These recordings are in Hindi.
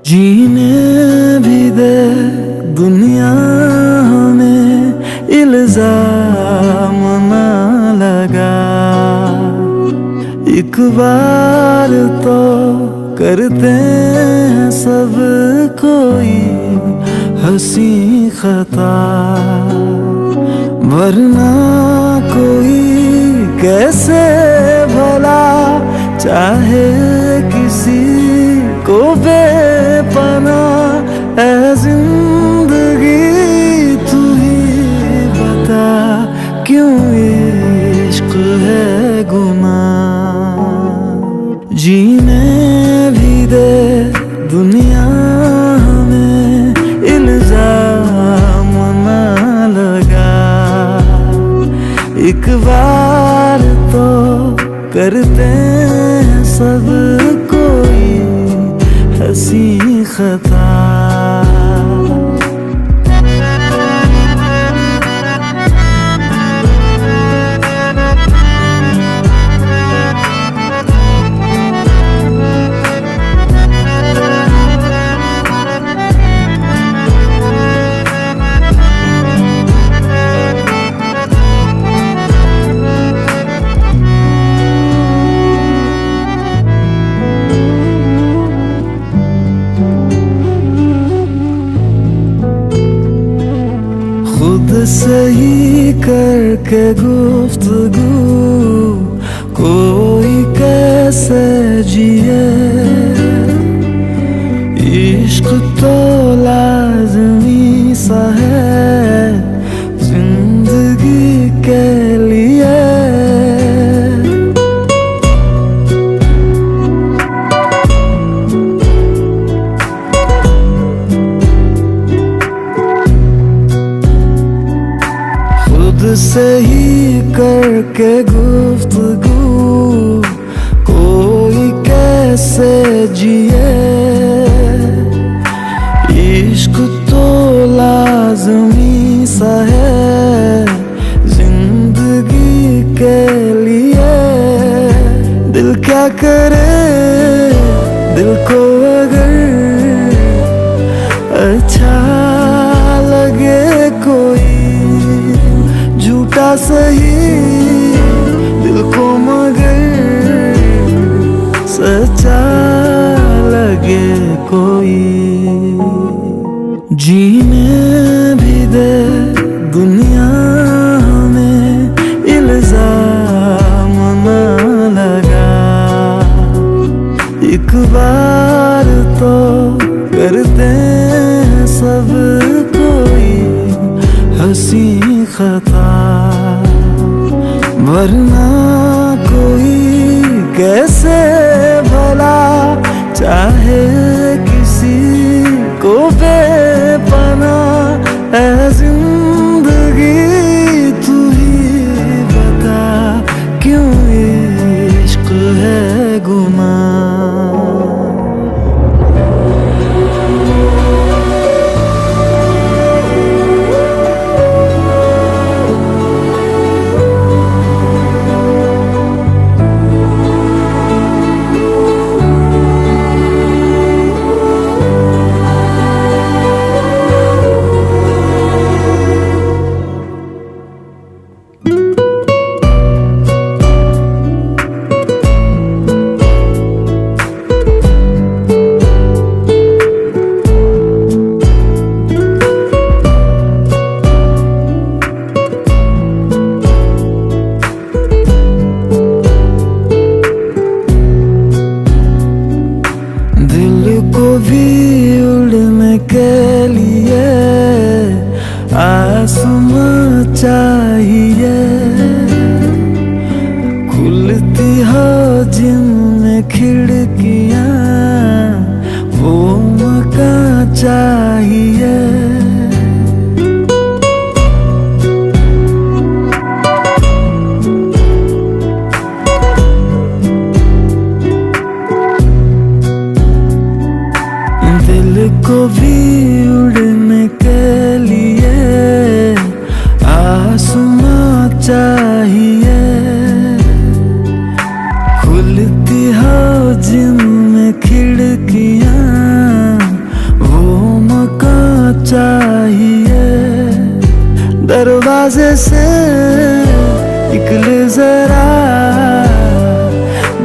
जीने भी दे दुनिया में इल्जाम ना लगा। एक बार तो करते हैं सब कोई हंसी खता, वरना कोई कैसे भला चाहे किसी को बेपनाह। ऐ जिंदगी तू ही बता, क्यों इश्क है गुनाह। जीने भी दे दुनिया में इल्जाम ना लगा। एक बार तो करते हैं सब कोई हंसी खता। खुद से ही करके गुफ्तगू कोई कैसे जिए। इश्क तो लाज़मी सा है जिंदगी के लिए। खुद से ही करके गुफ्तगू कोई कैसे जिए। इश्क तो लाज़मी सा है जिंदगी के लिए। दिल क्या करे, दिल को अगर अच्छा लगे कोई झूठा सही दिल को मगर सच्चा लगे कोई। जीने भी दे दुनिया में इल्जाम ना लगा। एक बार तो करते हैं सब कोई हंसी खता, वरना कोई कैसे भला चाहे किसी को बेपनाह। ऐ जिंदगी तू ही बता, क्यों इश्क है गुनाह।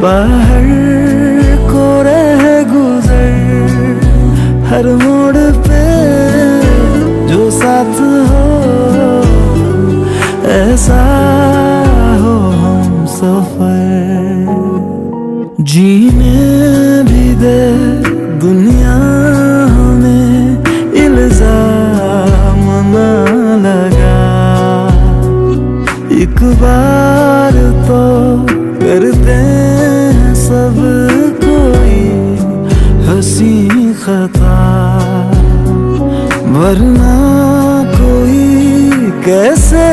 बाहर को रह गुजर, हर मोड़ पे जो साथ हो, ऐसा हो हम सफर। जीने भी दे दुनिया हमें, इल्जाम ना लगा, एक बार तो करते हैं सब कोई हंसी खता, वरना कोई कैसे